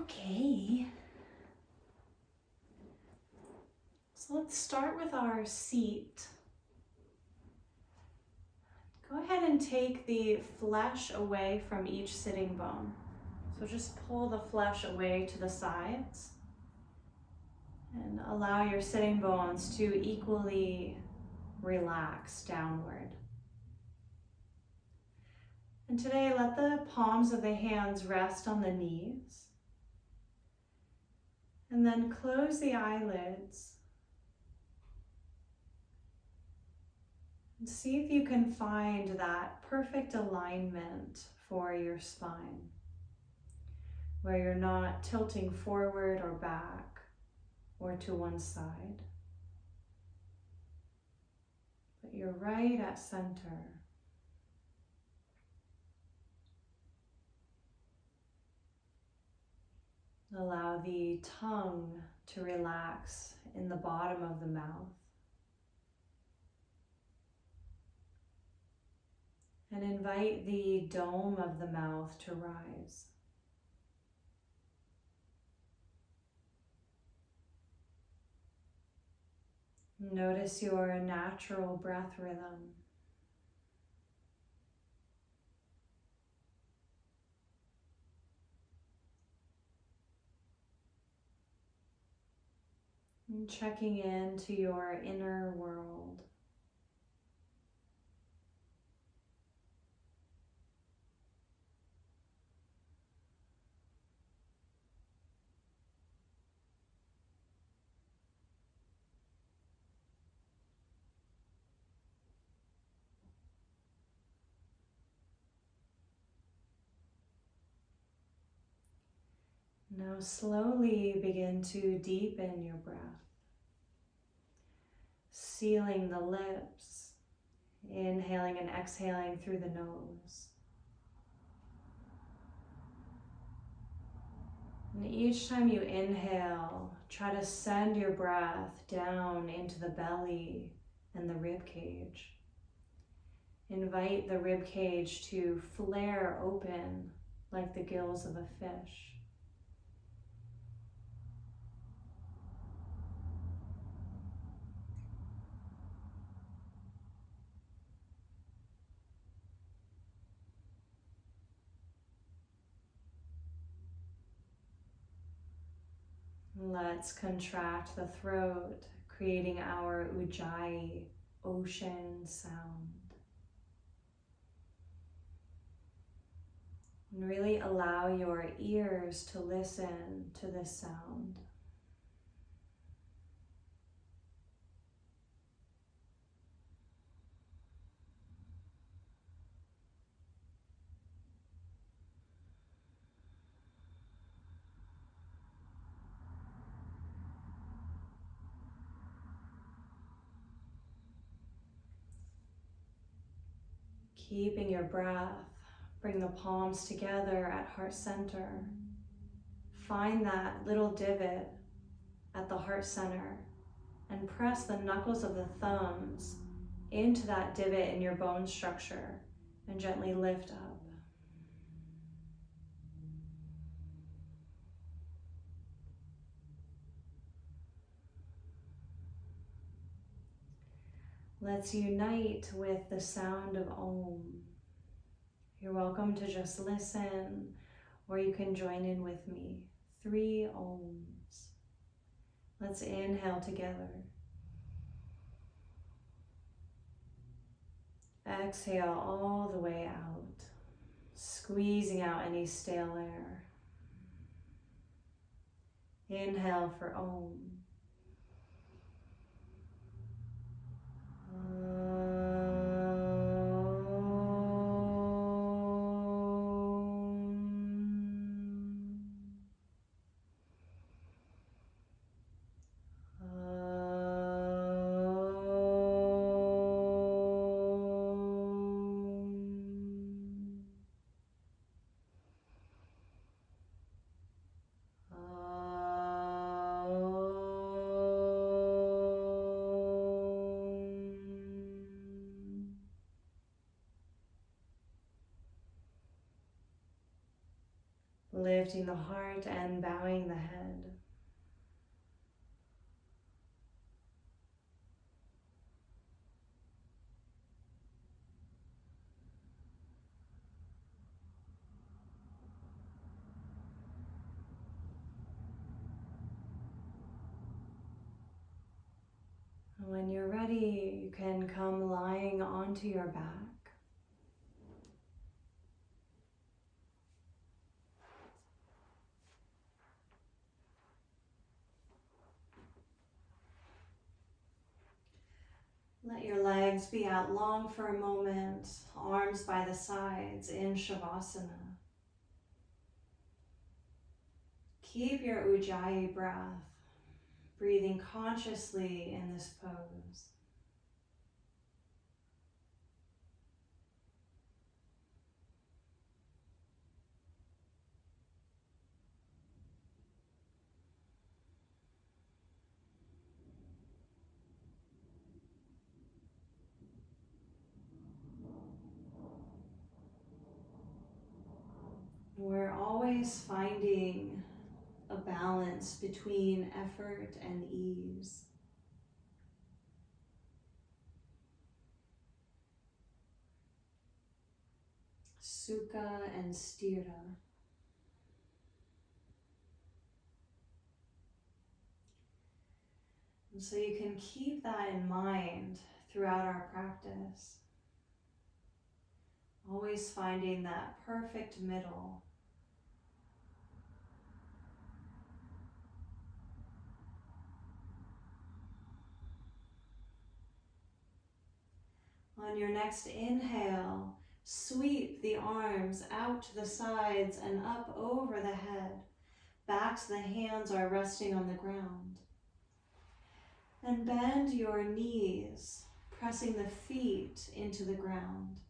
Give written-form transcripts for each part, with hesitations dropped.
Okay. So let's start with our seat. Go ahead and take the flesh away from each sitting bone. So just pull the flesh away to the sides and allow your sitting bones to equally relax downward. And today, let the palms of the hands rest on the knees. And then close the eyelids. And see if you can find that perfect alignment for your spine, where you're not tilting forward or back or to one side, but you're right at center. Allow the tongue to relax in the bottom of the mouth. And invite the dome of the mouth to rise. Notice your natural breath rhythm. And checking into your inner world. Now slowly begin to deepen your breath, sealing the lips, inhaling and exhaling through the nose. And each time you inhale, try to send your breath down into the belly and the rib cage. Invite the rib cage to flare open like the gills of a fish. Let's contract the throat, creating our ujjayi, ocean sound. And really allow your ears to listen to this sound. Keeping your breath, bring the palms together at heart center. Find that little divot at the heart center and press the knuckles of the thumbs into that divot in your bone structure and gently lift up. Let's unite with the sound of Om. You're welcome to just listen, or you can join in with me. 3 Oms. Let's inhale together. Exhale all the way out, squeezing out any stale air. Inhale for Om. lifting the heart and bowing the head. When you're ready, you can come lying onto your back. Let your legs be out long for a moment, arms by the sides in shavasana. Keep your ujjayi breath, breathing consciously in this pose. We're always finding a balance between effort and ease. Sukha and sthira. And so you can keep that in mind throughout our practice. Always finding that perfect middle. On your next inhale, sweep the arms out to the sides and up over the head. Back to the hands are resting on the ground. And bend your knees, pressing the feet into the ground.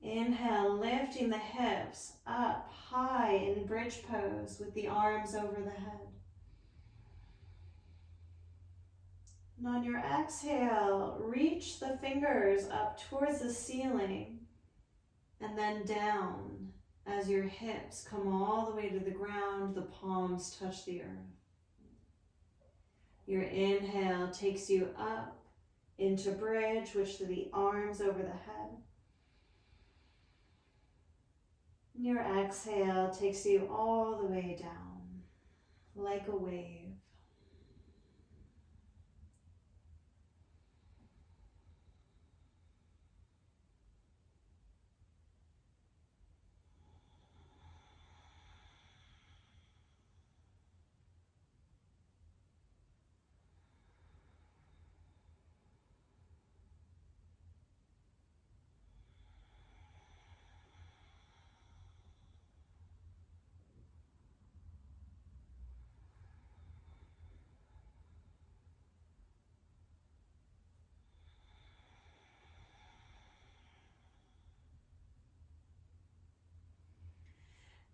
Inhale, lifting the hips up high in bridge pose with the arms over the head. And on your exhale, reach the fingers up towards the ceiling and then down as your hips come all the way to the ground, the palms touch the earth. Your inhale takes you up into bridge, which are the arms over the head. And your exhale takes you all the way down, like a wave.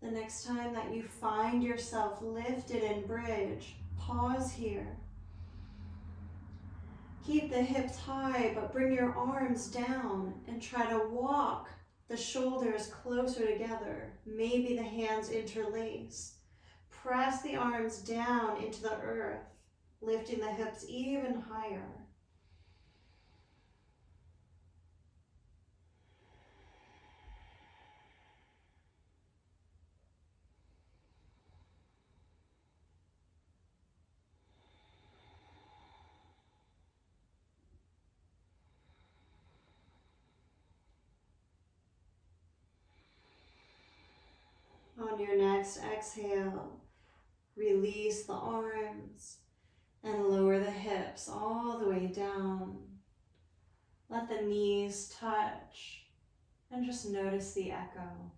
The next time that you find yourself lifted in bridge, pause here. Keep the hips high, but bring your arms down and try to walk the shoulders closer together. Maybe the hands interlace. Press the arms down into the earth, lifting the hips even higher. On your next exhale, release the arms and lower the hips all the way down. Let the knees touch and just notice the echo.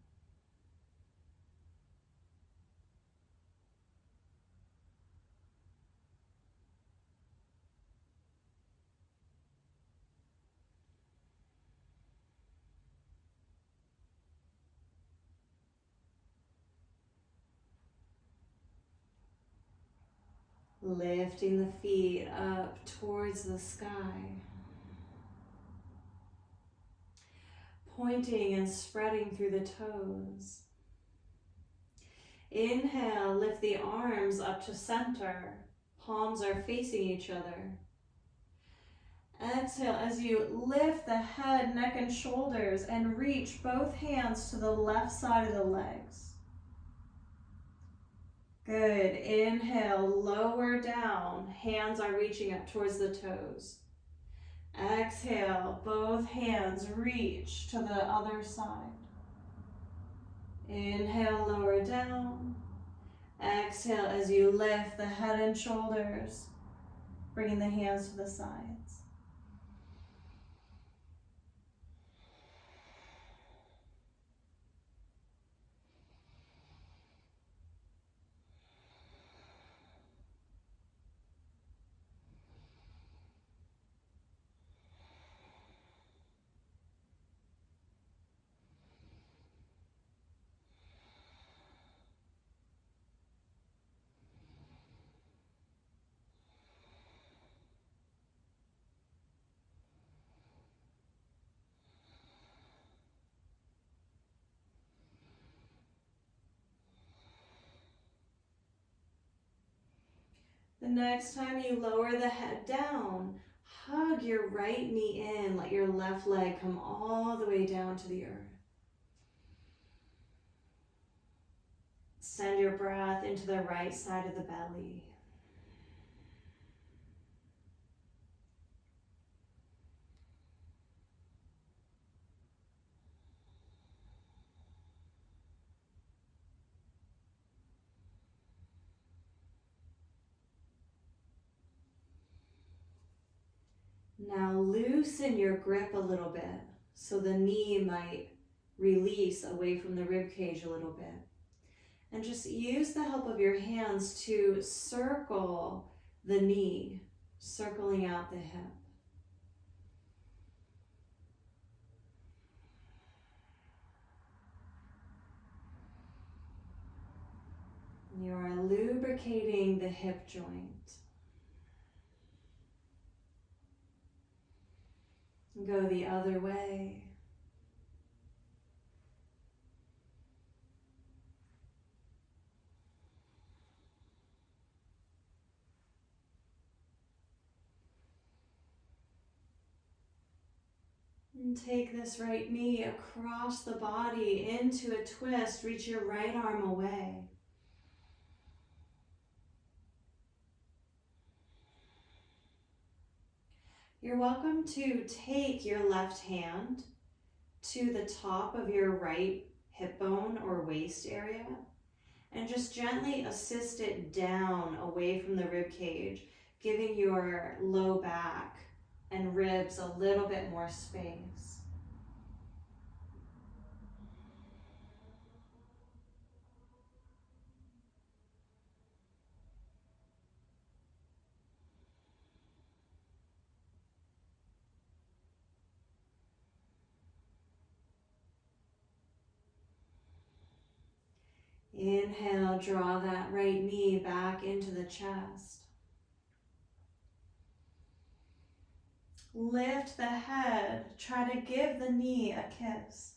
Lifting the feet up towards the sky. pointing and spreading through the toes. Inhale, lift the arms up to center. Palms are facing each other. Exhale as you lift the head, neck, and shoulders and reach both hands to the left side of the legs. Good. Inhale, lower down. Hands are reaching up towards the toes. Exhale, both hands reach to the other side. Inhale, lower down. Exhale as you lift the head and shoulders, bringing the hands to the sides. The next time you lower the head down, hug your right knee in. Let your left leg come all the way down to the earth. Send your breath into the right side of the belly. Now loosen your grip a little bit so the knee might release away from the rib cage a little bit. And just use the help of your hands to circle the knee, circling out the hip. You are lubricating the hip joint. Go the other way. And take this right knee across the body into a twist. Reach your right arm away. You're welcome to take your left hand to the top of your right hip bone or waist area and just gently assist it down away from the rib cage, giving your low back and ribs a little bit more space. Inhale, draw that right knee back into the chest. Lift the head, try to give the knee a kiss.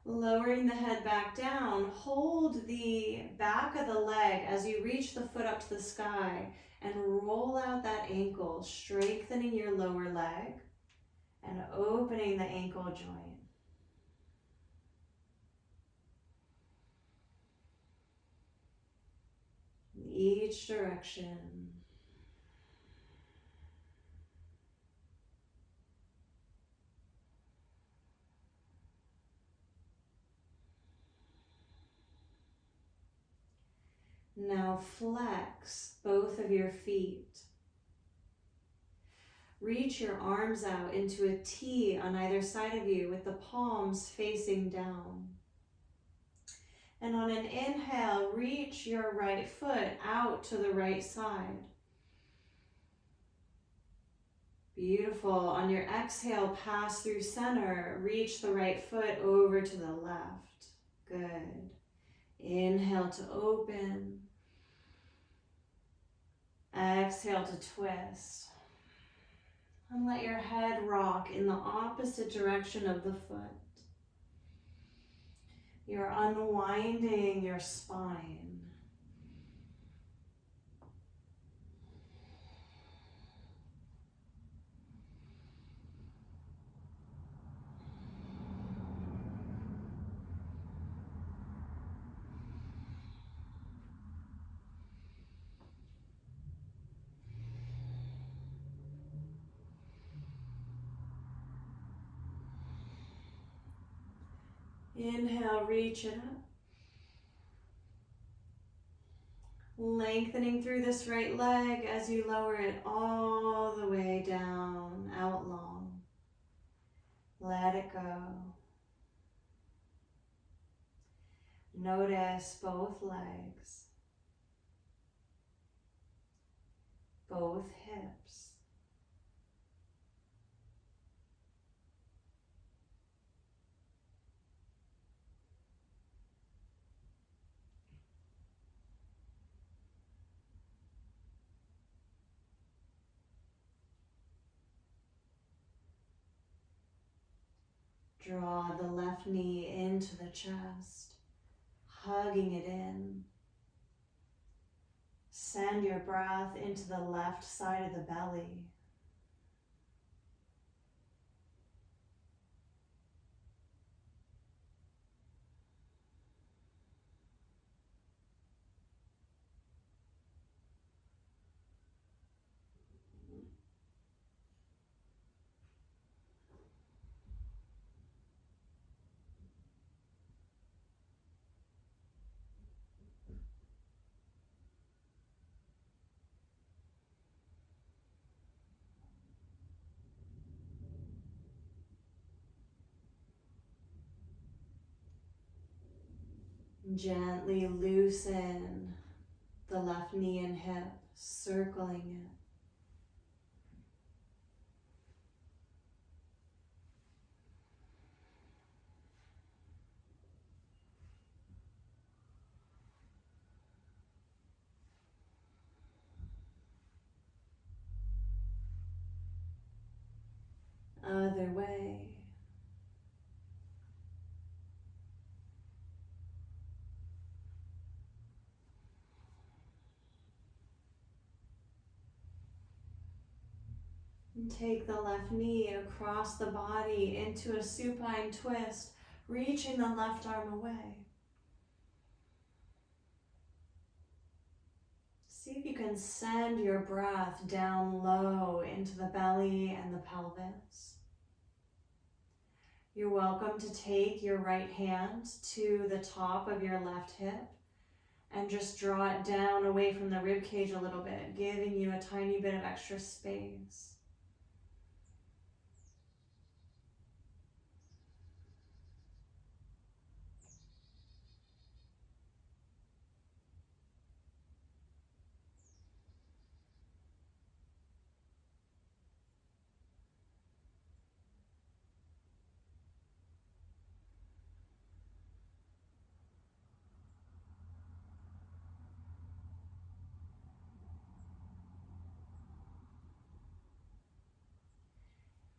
Lowering the head back down, hold the back of the leg as you reach the foot up to the sky and roll out that ankle, strengthening your lower leg and opening the ankle joint. In each direction. Now flex both of your feet. Reach your arms out into a T on either side of you with the palms facing down. And on an inhale, reach your right foot out to the right side. Beautiful. On your exhale, pass through center. Reach the right foot over to the left. Good. Inhale to open. Exhale to twist. And let your head rock in the opposite direction of the foot. You're unwinding your spine. Inhale, reach it up. Lengthening through this right leg as you lower it all the way down, out long. Let it go. Notice both legs, both hips. Draw the left knee into the chest, hugging it in. Send your breath into the left side of the belly. Gently loosen the left knee and hip, circling it. Other way. And take the left knee across the body into a supine twist, reaching the left arm away. See if you can send your breath down low into the belly and the pelvis. You're welcome to take your right hand to the top of your left hip and just draw it down away from the rib cage a little bit, giving you a tiny bit of extra space.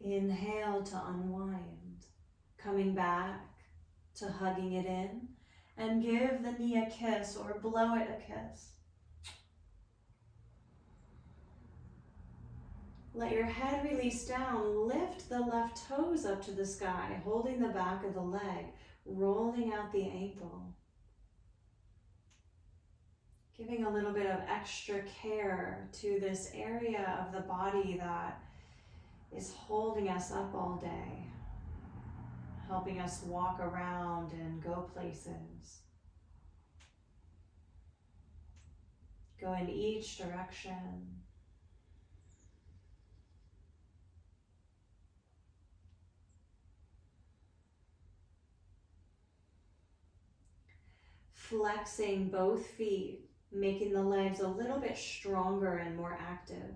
Inhale to unwind, coming back to hugging it in, and give the knee a kiss or blow it a kiss. Let your head release down, lift the left toes up to the sky, holding the back of the leg, rolling out the ankle. Giving a little bit of extra care to this area of the body that is holding us up all day, helping us walk around and go places. Go in each direction. Flexing both feet, making the legs a little bit stronger and more active.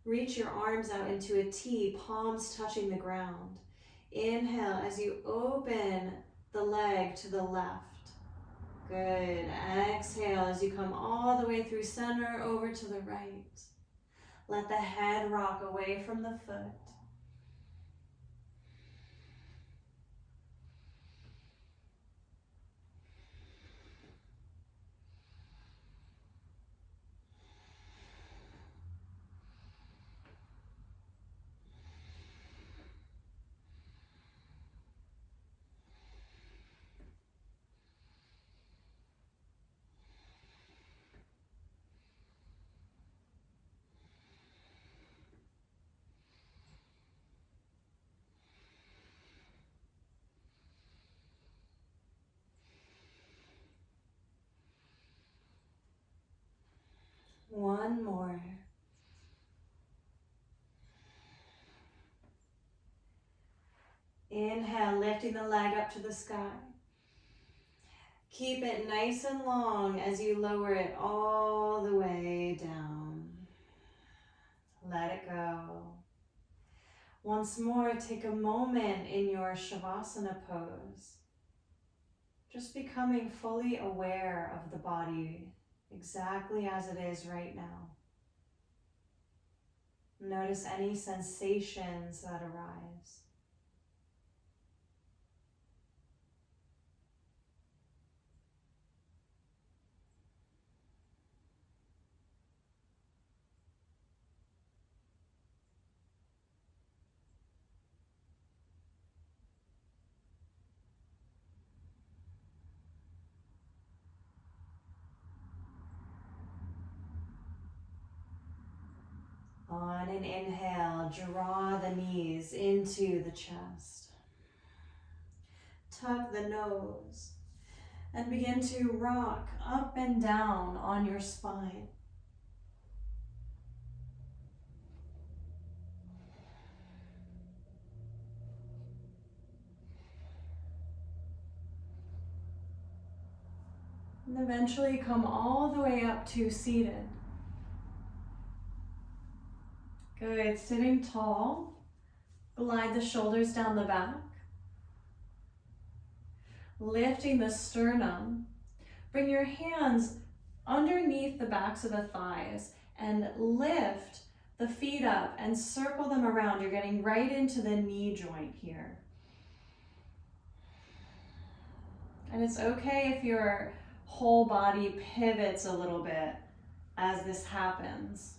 Reach your arms out into a T, palms touching the ground. Inhale as you open the leg to the left. Good. Exhale as you come all the way through center over to the right. Let the head rock away from the foot. One more. Inhale, lifting the leg up to the sky. Keep it nice and long as you lower it all the way down. Let it go. Once more, take a moment in your shavasana pose. Just becoming fully aware of the body exactly as it is right now. Notice any sensations that arise. On an inhale, draw the knees into the chest. Tuck the nose and begin to rock up and down on your spine. And eventually come all the way up to seated. Good, sitting tall. Glide the shoulders down the back. Lifting the sternum. Bring your hands underneath the backs of the thighs and lift the feet up and circle them around. You're getting right into the knee joint here. And it's okay if your whole body pivots a little bit as this happens.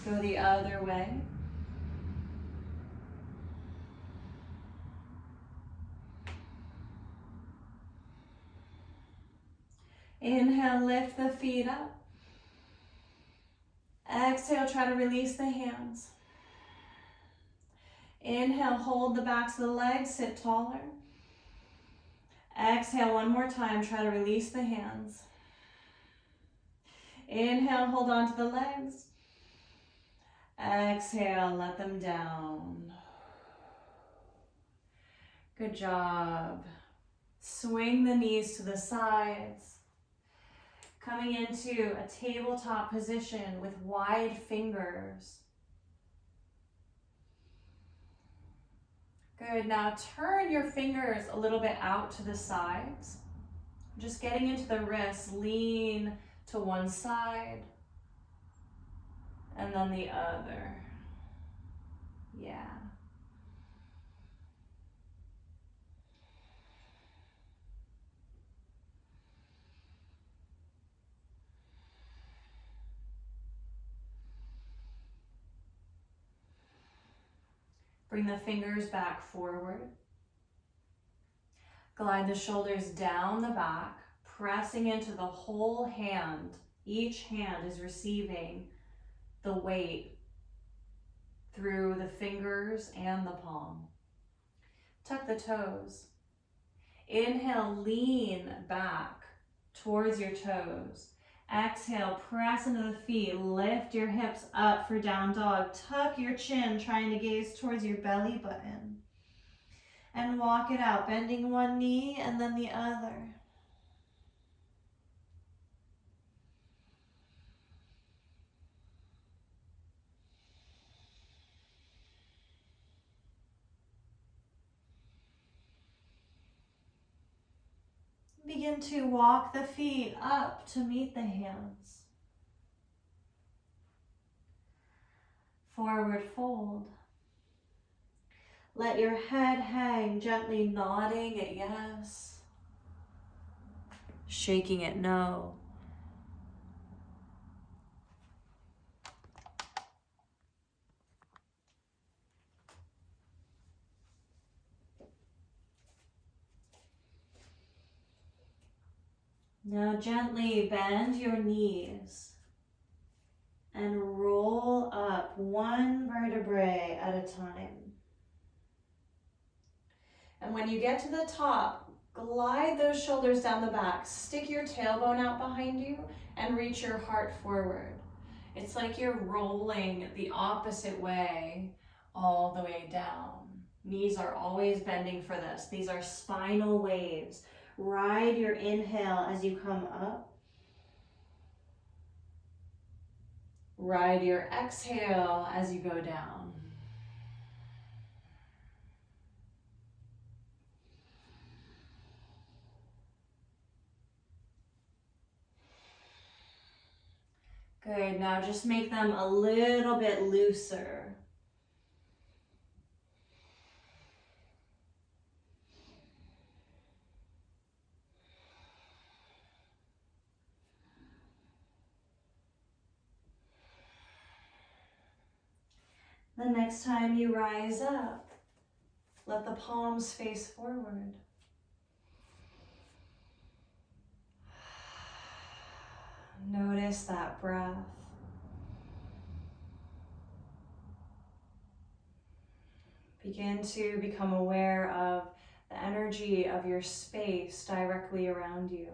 Go the other way. Inhale, lift the feet up. Exhale, try to release the hands. Inhale, hold the backs of the legs, sit taller. Exhale, one more time, try to release the hands. Inhale, hold on to the legs. Exhale, let them down. Good job. Swing the knees to the sides. Coming into a tabletop position with wide fingers. Good, now turn your fingers a little bit out to the sides. Just getting into the wrists, lean to one side and then the other. Yeah. Bring the fingers back forward. Glide the shoulders down the back, pressing into the whole hand. Each hand is receiving the weight through the fingers and the palm. Tuck the toes. Inhale, lean back towards your toes. Exhale, press into the feet. Lift your hips up for down dog. Tuck your chin, trying to gaze towards your belly button. And walk it out, bending one knee and then the other. Begin to walk the feet up to meet the hands. Forward fold. Let your head hang, gently nodding it yes, shaking it no. Now gently bend your knees and roll up one vertebrae at a time. And when you get to the top, glide those shoulders down the back, stick your tailbone out behind you, and reach your heart forward. It's like you're rolling the opposite way all the way down. Knees are always bending for this. These are spinal waves. Ride your inhale as you come up. Ride your exhale as you go down. Good, now just make them a little bit looser. The next time you rise up, let the palms face forward. Notice that breath. Begin to become aware of the energy of your space directly around you.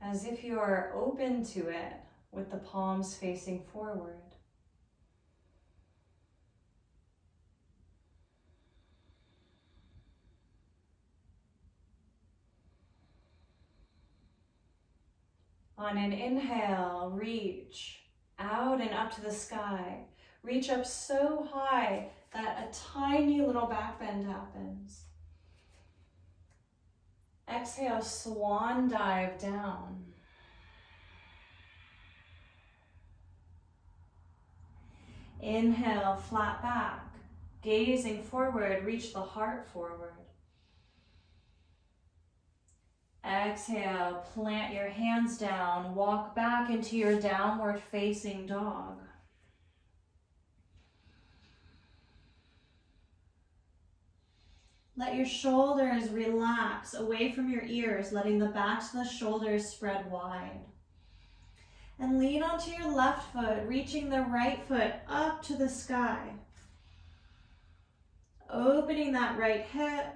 As if you are open to it with the palms facing forward. On an inhale, reach out and up to the sky. Reach up so high that a tiny little back bend happens. Exhale, swan dive down. Inhale, flat back. Gazing forward, reach the heart forward. Exhale, plant your hands down, walk back into your downward facing dog. Let your shoulders relax away from your ears, letting the backs of the shoulders spread wide. And lean onto your left foot, reaching the right foot up to the sky. Opening that right hip.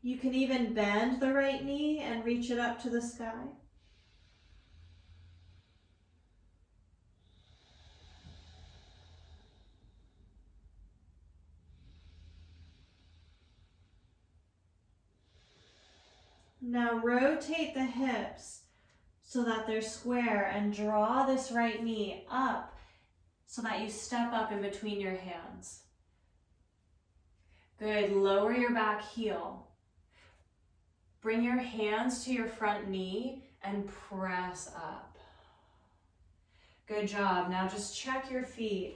You can even bend the right knee and reach it up to the sky. Now rotate the hips so that they're square and draw this right knee up so that you step up in between your hands. Good, lower your back heel. Bring your hands to your front knee and press up. Good job. Now just check your feet.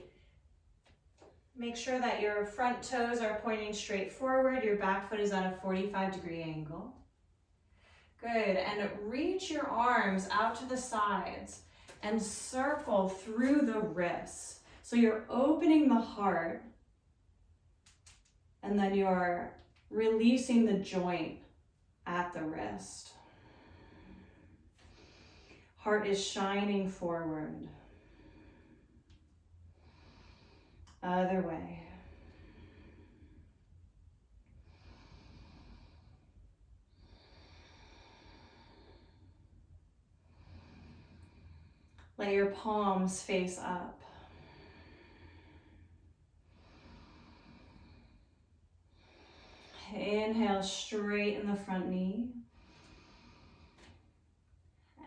Make sure that your front toes are pointing straight forward. Your back foot is at a 45-degree angle. Good. And reach your arms out to the sides and circle through the wrists. So you're opening the heart and then you're releasing the joint at the wrist. Heart is shining forward. Other way. Let your palms face up. Inhale, straighten the front knee.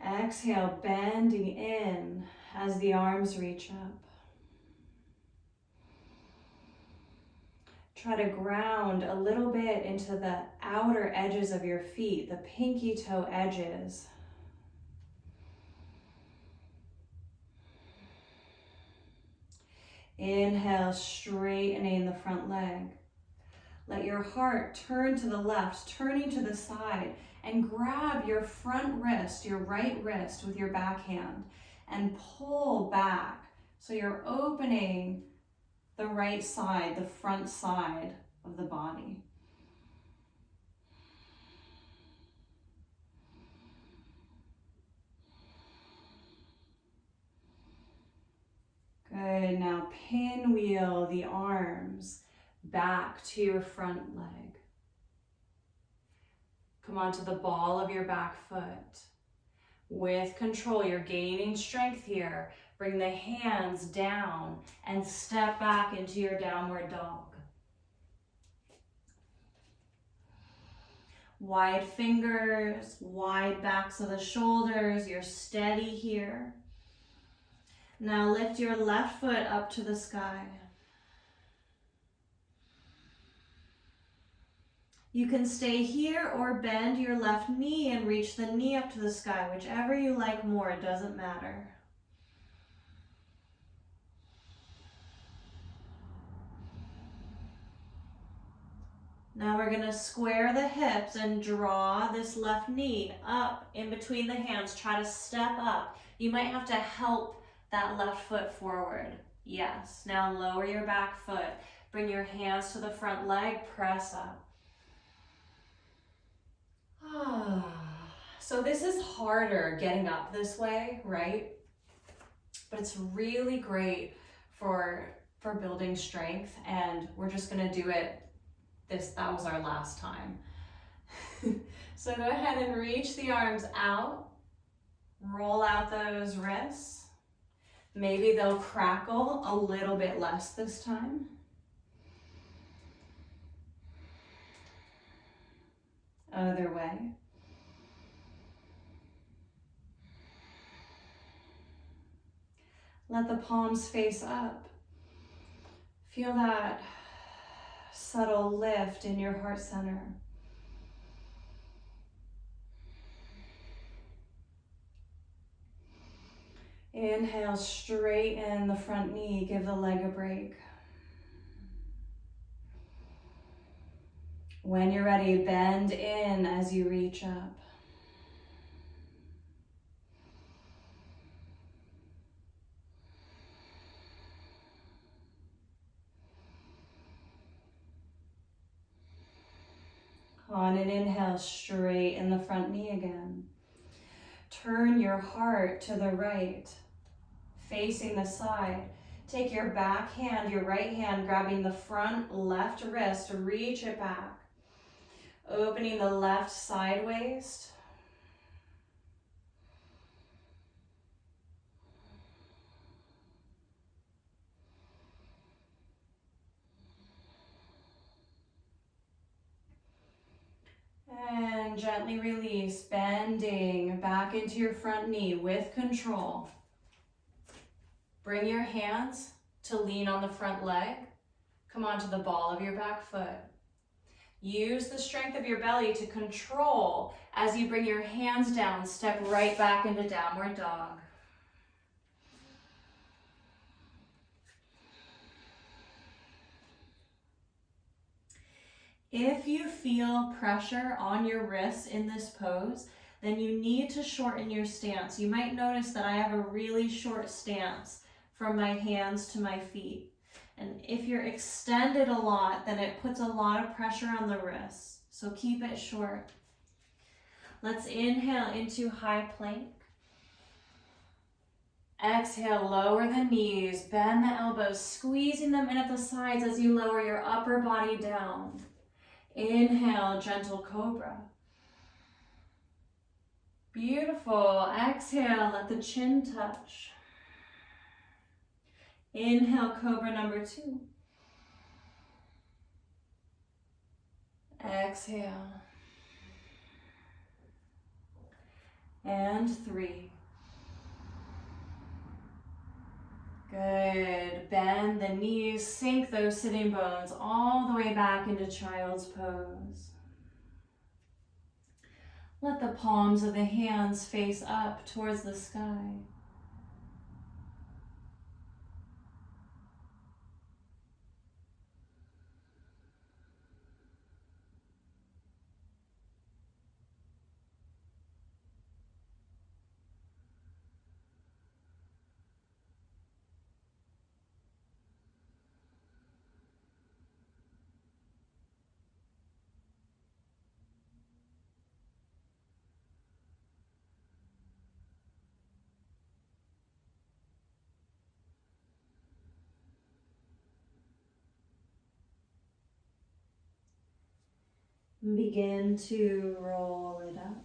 Exhale, bending in as the arms reach up. Try to ground a little bit into the outer edges of your feet, the pinky toe edges. Inhale, straightening the front leg. Let your heart turn to the left, turning to the side, and grab your front wrist, your right wrist with your back hand, and pull back. So you're opening the right side, the front side of the body. Good, now pinwheel the arms back to your front leg. Come onto the ball of your back foot. With control, you're gaining strength here. Bring the hands down and step back into your downward dog. Wide fingers, wide backs of the shoulders. You're steady here. Now lift your left foot up to the sky. You can stay here or bend your left knee and reach the knee up to the sky. Whichever you like more, it doesn't matter. Now we're going to square the hips and draw this left knee up in between the hands. Try to step up. You might have to help that left foot forward. Yes. Now lower your back foot. Bring your hands to the front leg. Press up. So this is harder getting up this way, right? But it's really great for building strength, and we're just going to do it. That was our last time. So go ahead and reach the arms out. Roll out those wrists. Maybe they'll crackle a little bit less this time. Other way. Let the palms face up. Feel that subtle lift in your heart center. Inhale, straighten the front knee, give the leg a break. When you're ready, bend in as you reach up. On an inhale, straighten the front knee again. Turn your heart to the right, facing the side. Take your back hand, your right hand, grabbing the front left wrist, reach it back. Opening the left side waist. And gently release, bending back into your front knee with control. Bring your hands to lean on the front leg. Come onto the ball of your back foot. Use the strength of your belly to control as you bring your hands down. Step right back into downward dog. If you feel pressure on your wrists in this pose, then you need to shorten your stance. You might notice that I have a really short stance from my hands to my feet. And if you're extended a lot, then it puts a lot of pressure on the wrists. So keep it short. Let's inhale into high plank. Exhale, lower the knees, bend the elbows, squeezing them in at the sides as you lower your upper body down. Inhale, gentle cobra. Beautiful. Exhale, let the chin touch. Inhale, cobra number 2. Exhale. And 3. Good. Bend the knees, sink those sitting bones all the way back into child's pose. Let the palms of the hands face up towards the sky. Begin to roll it up.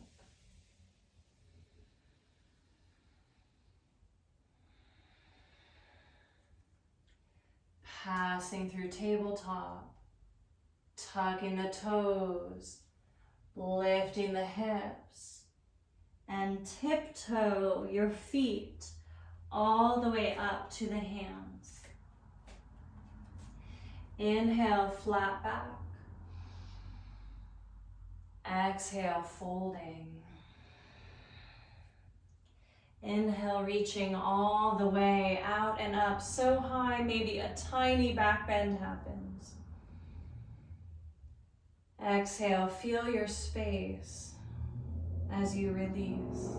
Passing through tabletop, tucking the toes, lifting the hips, and tiptoe your feet all the way up to the hands. Inhale, flat back. Exhale, folding. Inhale, reaching all the way out and up, so high, maybe a tiny back bend happens. Exhale, feel your space as you release.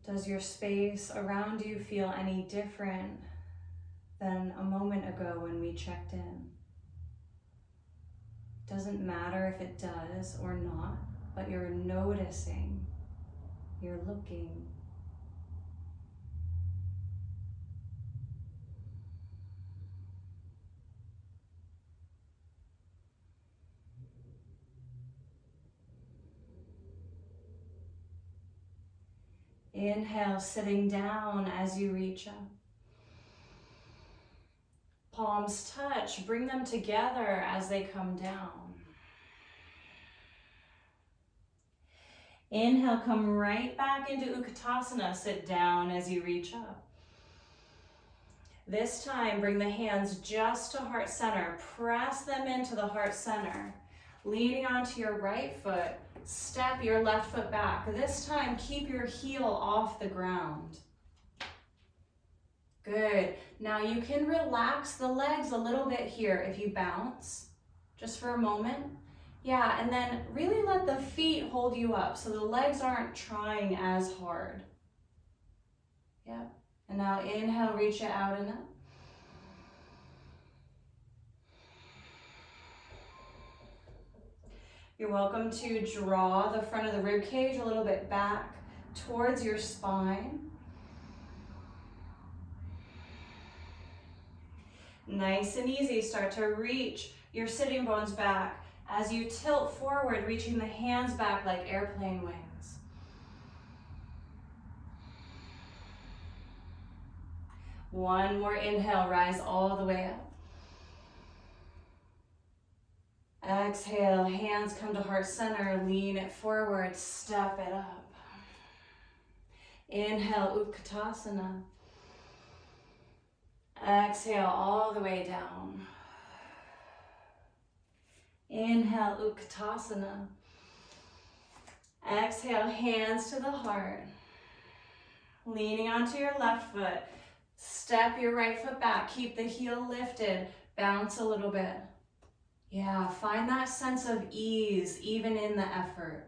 Does your space around you feel any different than a moment ago when we checked in? Doesn't matter if it does or not, but you're noticing, you're looking. Inhale, sitting down as you reach up. Palms touch, bring them together as they come down. Inhale, come right back into Utkatasana, sit down as you reach up. This time, bring the hands just to heart center. Press them into the heart center. Leaning onto your right foot, step your left foot back. This time, keep your heel off the ground. Good. Now you can relax the legs a little bit here if you bounce, just for a moment. Yeah, and then really let the feet hold you up so the legs aren't trying as hard. Yep. And now inhale, reach it out and up. You're welcome to draw the front of the rib cage a little bit back towards your spine. Nice and easy, start to reach your sitting bones back as you tilt forward, reaching the hands back like airplane wings. One more inhale, rise all the way up. Exhale, hands come to heart center, lean it forward, step it up. Inhale, Utkatasana. Exhale all the way down. Inhale, Utkatasana. Exhale, hands to the heart. Leaning onto your left foot. Step your right foot back. Keep the heel lifted. Bounce a little bit. Yeah, find that sense of ease even in the effort.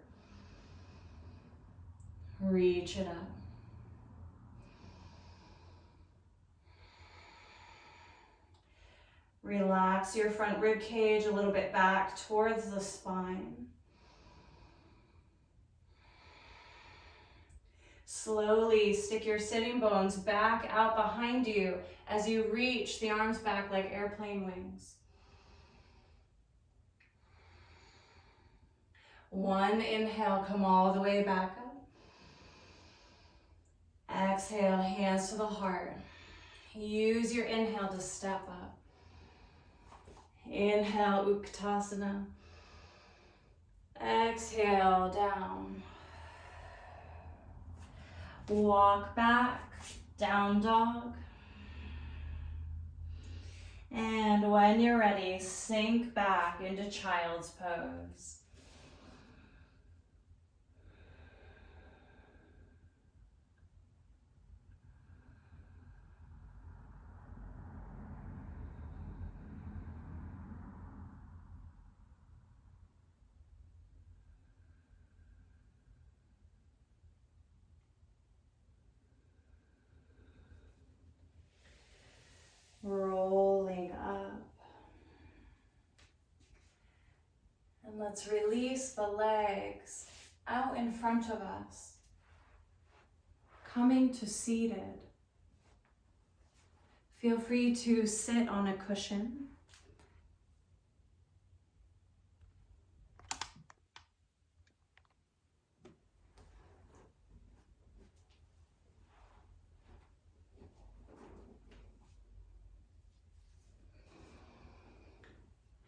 Reach it up. Relax your front rib cage a little bit back towards the spine. Slowly stick your sitting bones back out behind you as you reach the arms back like airplane wings. One inhale, come all the way back up. Exhale, hands to the heart. Use your inhale to step up. Inhale, Utkatasana. Exhale, down. Walk back, down dog. And when you're ready, sink back into child's pose. Rolling up. And let's release the legs out in front of us. Coming to seated. Feel free to sit on a cushion.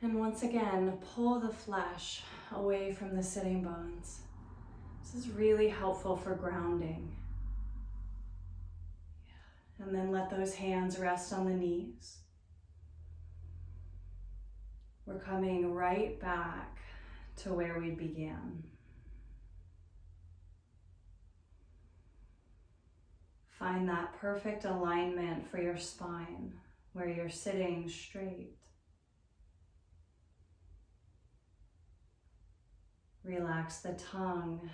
And once again, pull the flesh away from the sitting bones. This is really helpful for grounding. And then let those hands rest on the knees. We're coming right back to where we began. Find that perfect alignment for your spine, where you're sitting straight. Relax the tongue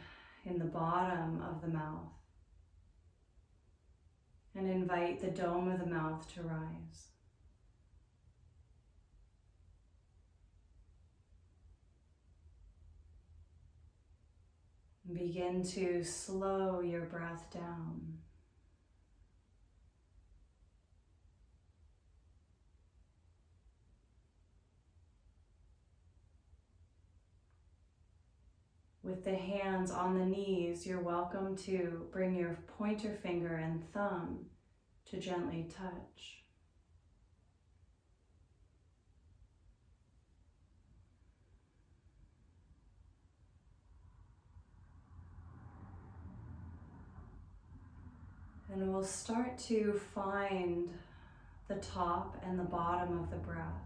in the bottom of the mouth and invite the dome of the mouth to rise. Begin to slow your breath down. With the hands on the knees, you're welcome to bring your pointer finger and thumb to gently touch. And we'll start to find the top and the bottom of the breath.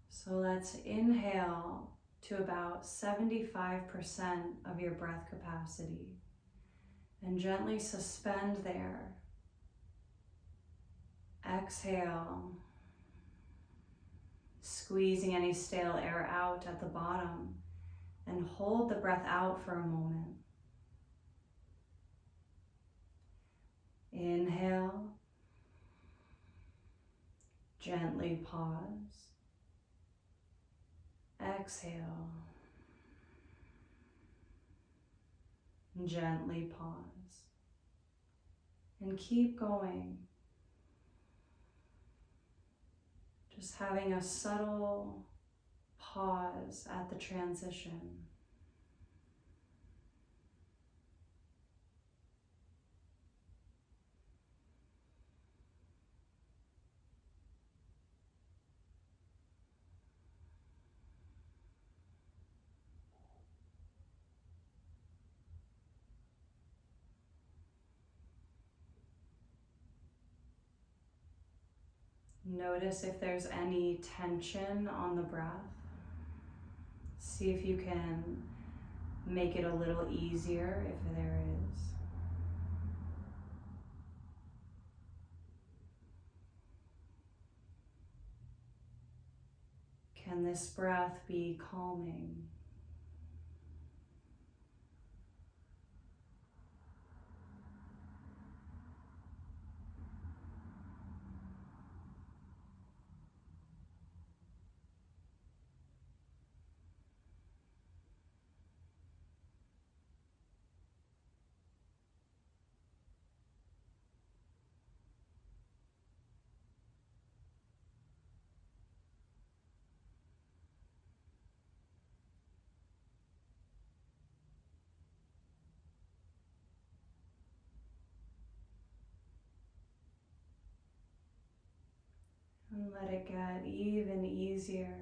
So let's inhale to about 75% of your breath capacity and gently suspend there. Exhale, squeezing any stale air out at the bottom, and hold the breath out for a moment. Inhale, gently pause. Exhale, gently pause. And keep going. Just having a subtle pause at the transition. Notice if there's any tension on the breath. See if you can make it a little easier if there is. Can this breath be calming? And let it get even easier.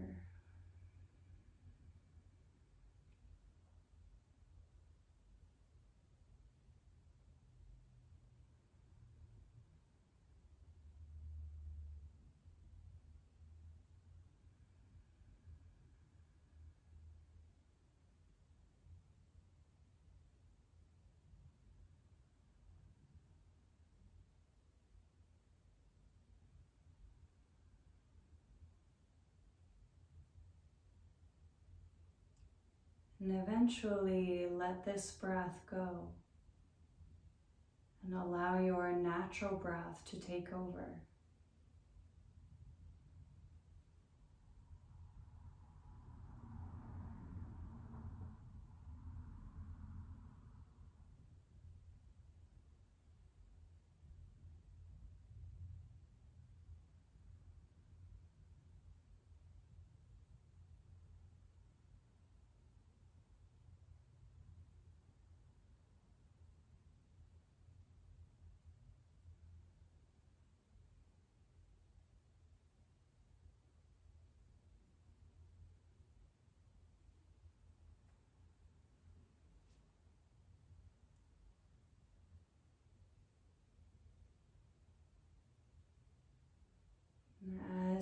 And eventually let this breath go and allow your natural breath to take over.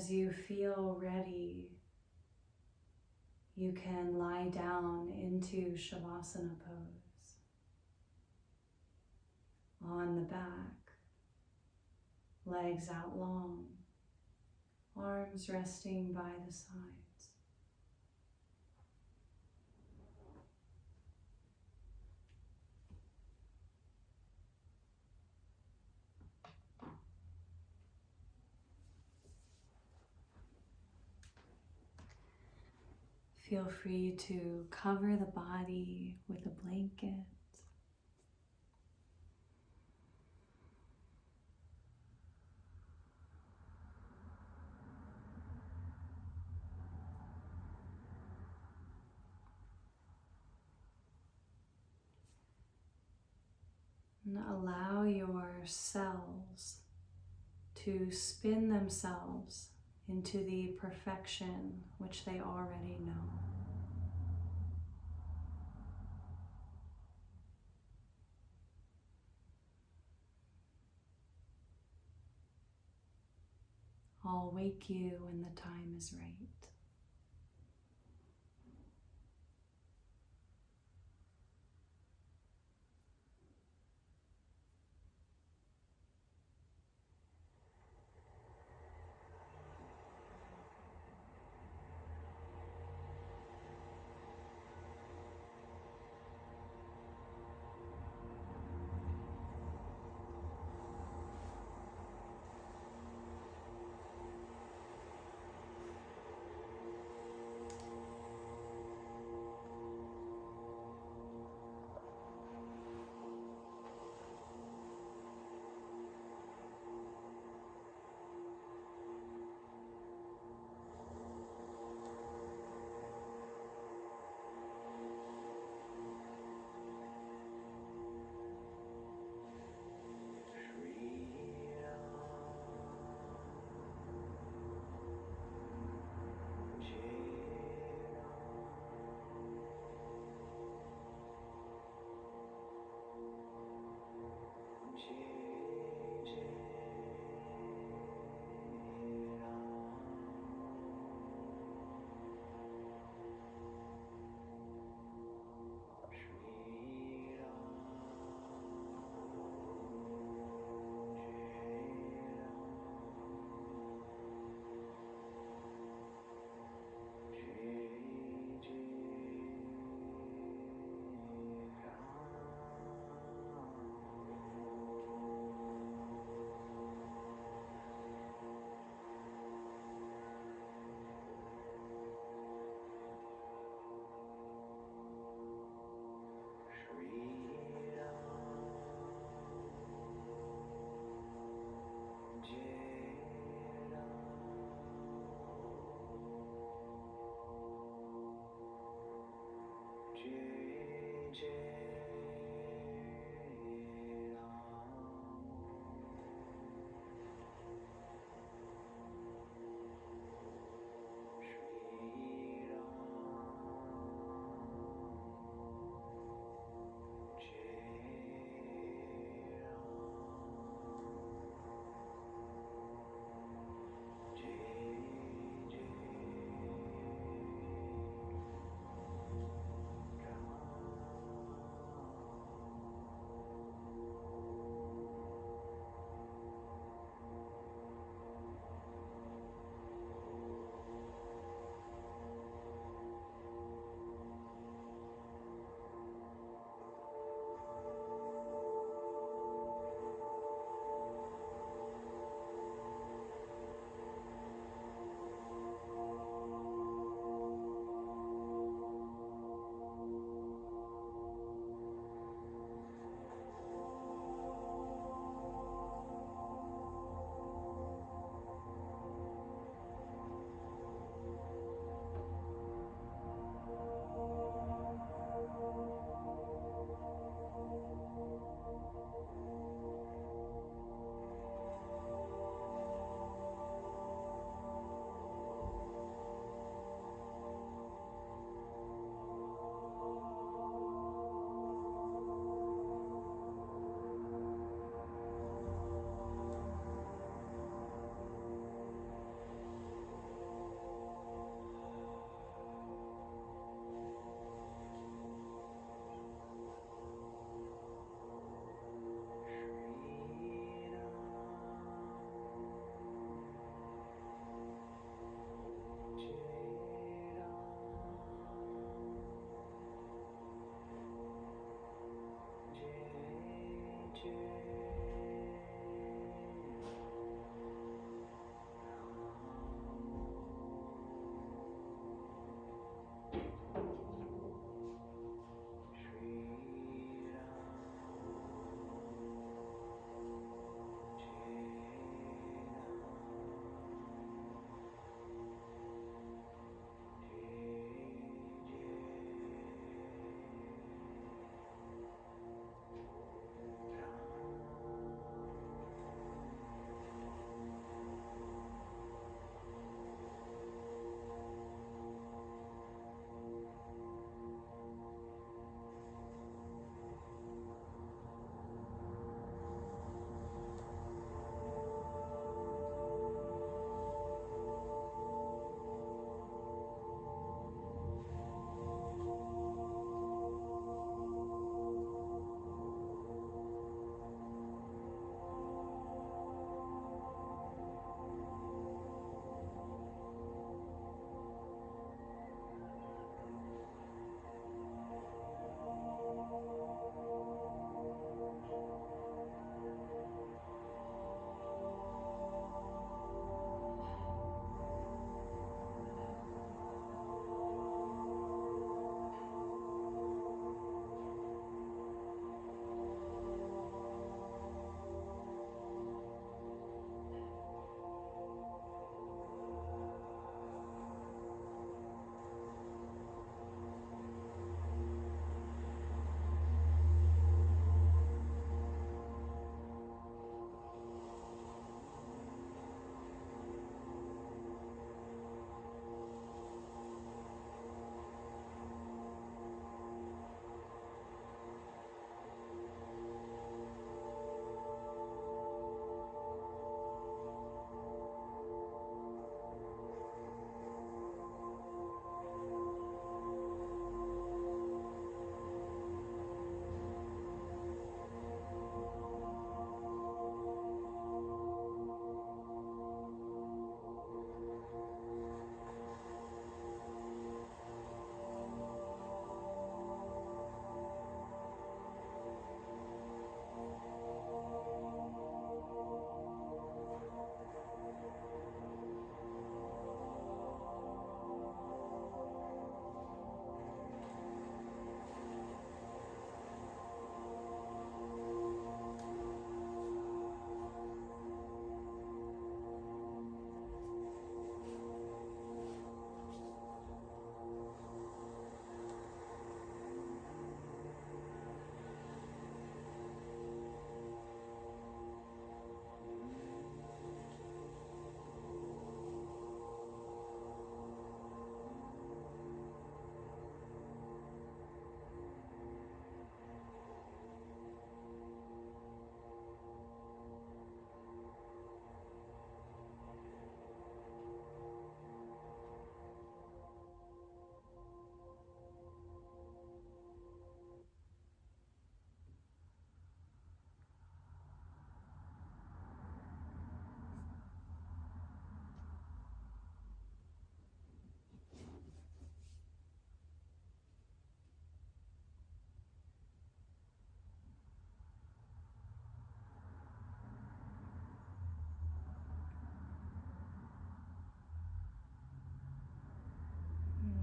As you feel ready, you can lie down into shavasana pose on the back, legs out long, arms resting by the sides. Feel free to cover the body with a blanket. And allow your cells to spin themselves into the perfection which they already know. I'll wake you when the time is right.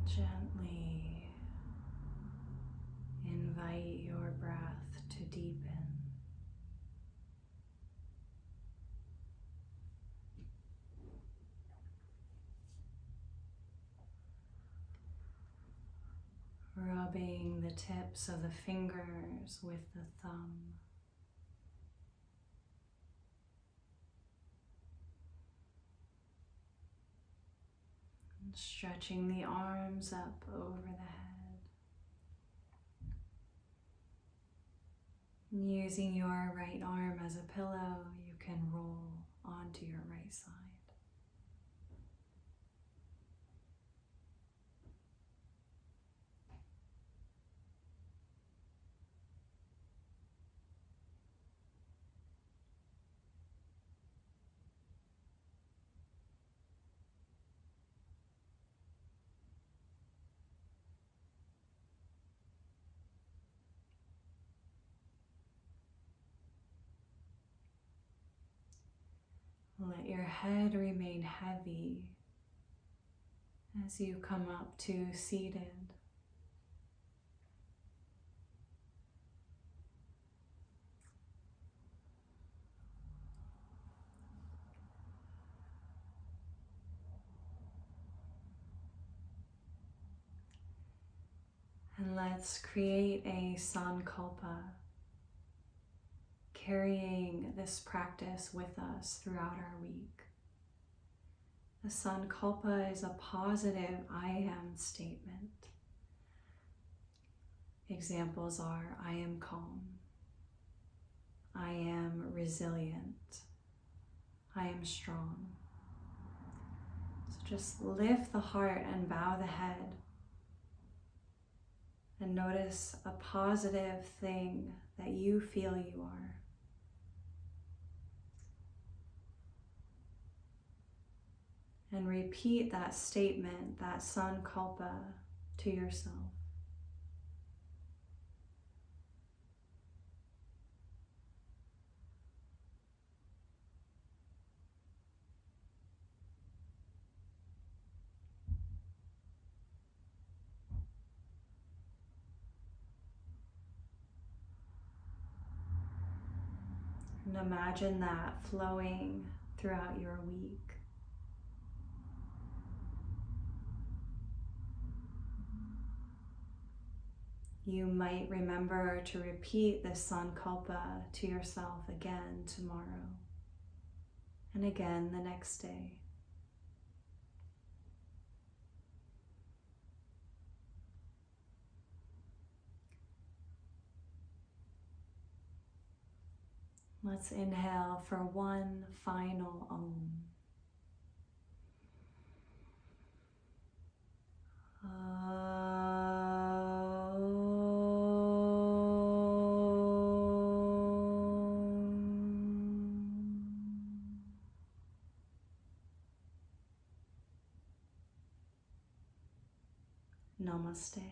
Gently invite your breath to deepen. Rubbing the tips of the fingers with the thumb. And stretching the arms up over the head. And using your right arm as a pillow, you can roll onto your right side. Let your head remain heavy as you come up to seated. And let's create a sankalpa, carrying this practice with us throughout our week. The sankalpa is a positive I am statement. Examples are I am calm, I am resilient, I am strong. So just lift the heart and bow the head and notice a positive thing that you feel you are. And repeat that statement, that sankalpa, to yourself. And imagine that flowing throughout your week. You might remember to repeat this sankalpa to yourself again tomorrow and again the next day. Let's inhale for one final Om. Namaste.